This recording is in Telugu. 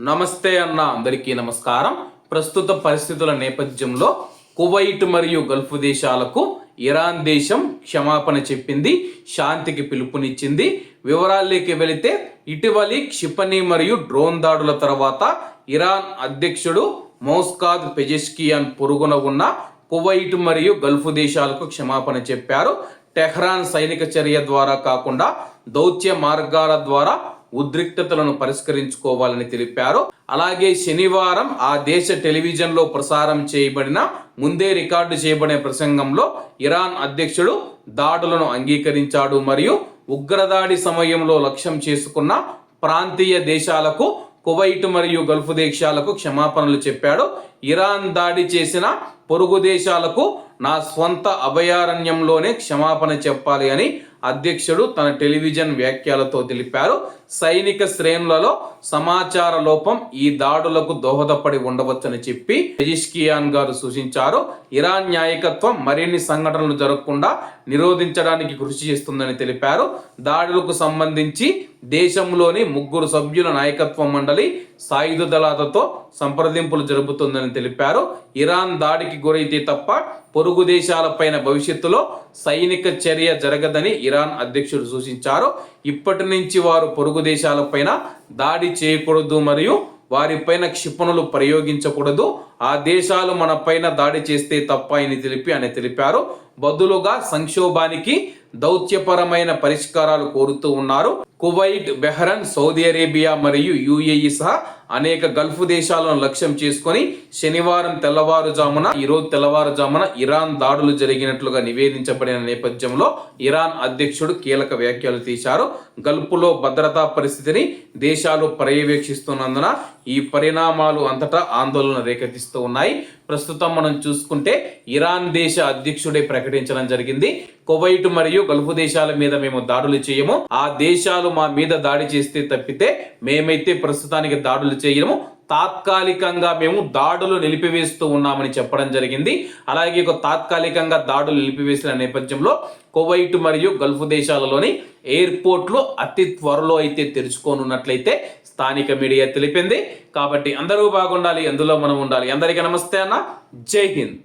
నమస్తే అన్న అందరికీ నమస్కారం. ప్రస్తుత పరిస్థితుల నేపథ్యంలో కువైట్ మరియు గల్ఫ్ దేశాలకు ఇరాన్ దేశం క్షమాపణ చెప్పింది, శాంతికి పిలుపునిచ్చింది. వివరాల్లోకి వెళితే ఇటీవలి క్షిపణి మరియు డ్రోన్ దాడుల తర్వాత ఇరాన్ అధ్యక్షుడు మౌస్కాద్ పెజెష్కియాన్ పొరుగున ఉన్న కువైట్ మరియు గల్ఫ్ దేశాలకు క్షమాపణ చెప్పారు. టెహ్రాన్ సైనిక చర్య ద్వారా కాకుండా దౌత్య మార్గాల ద్వారా ఉద్రిక్తతలను పరిష్కరించుకోవాలని తెలిపారు. అలాగే శనివారం ఆ దేశ టెలివిజన్లో ప్రసారం చేయబడిన ముందే రికార్డు చేయబడిన ప్రసంగంలో ఇరాన్ అధ్యక్షుడు దాడులను అంగీకరించాడు మరియు ఉగ్రదాడి సమయంలో లక్ష్యం చేసుకున్న ప్రాంతీయ దేశాలకు కువైట్ మరియు గల్ఫ్ దేశాలకు క్షమాపణలు చెప్పాడు. ఇరాన్ దాడి చేసిన పొరుగు దేశాలకు నా స్వంత అభయారణ్యంలోనే క్షమాపణ చెప్పాలి అని అధ్యక్షుడు తన టెలివిజన్ వ్యాఖ్యలతో తెలిపారు. సైనిక శ్రేణులలో సమాచార లోపం ఈ దాడులకు దోహదపడి ఉండవచ్చని చెప్పి పెజెష్కియాన్ గారు సూచించారు. ఇరాన్ నాయకత్వం మరిన్ని సంఘటనలు జరగకుండా నిరోధించడానికి కృషి చేస్తుందని తెలిపారు. దాడులకు సంబంధించి దేశంలోని 3 సభ్యుల నాయకత్వ మండలి సాయుధ దళాలతో సంప్రదింపులు జరుపుతుందని తెలిపారు. ఇరాన్ దాడికి గురైతే తప్ప పొరుగు దేశాలపైన భవిష్యత్తులో సైనిక చర్య జరగదని ఇరాన్ అధ్యక్షుడు సూచించారు. ఇప్పటి నుంచి వారు పొరుగు దేశాలపైన దాడి చేయకూడదు మరియు వారిపైన క్షిపణులు ప్రయోగించకూడదు. ఆ దేశాలు మన పైన దాడి చేస్తే తప్ప అని తెలిపారు. బదులుగా సంక్షోభానికి దౌత్యపరమైన పరిష్కారాలు కోరుతూ ఉన్నారు. కువైట్, బెహ్రన్, సౌదీ అరేబియా మరియు యుఏఈ సహా అనేక గల్ఫ్ దేశాలను లక్ష్యం చేసుకొని ఈరోజు తెల్లవారుజామున ఇరాన్ దాడులు జరిగినట్లుగా నివేదించబడిన నేపథ్యంలో ఇరాన్ అధ్యక్షుడు కీలక వ్యాఖ్యలు తీశారు. గల్ఫ్లో భద్రతా పరిస్థితిని దేశాలు పర్యవేక్షిస్తున్నందున ఈ పరిణామాలు అంతటా ఆందోళన రేకెత్తిస్తూ ఉన్నాయి. ప్రస్తుతం మనం చూసుకుంటే ఇరాన్ దేశ అధ్యక్షుడే ప్రకటించడం జరిగింది, కువైట్ మరియు గల్ఫ్ దేశాల మీద మేము దాడులు చేయము. ఆ దేశాలు మా మీద దాడి చేస్తే తప్పితే మేమైతే ప్రస్తుతానికి దాడులు చేయము. తాత్కాలికంగా మేము దాడులు నిలిపివేస్తూ ఉన్నామని చెప్పడం జరిగింది. అలాగే తాత్కాలికంగా దాడులు నిలిపివేసిన నేపథ్యంలో కువైట్ మరియు గల్ఫ్ దేశాలలోని ఎయిర్పోర్ట్లు అతి త్వరలో అయితే తెరుచుకోనున్నట్లయితే స్థానిక మీడియా తెలిపింది. కాబట్టి అందరూ బాగుండాలి, అందులో మనం ఉండాలి. అందరికీ నమస్తే అన్న, జై హింద్.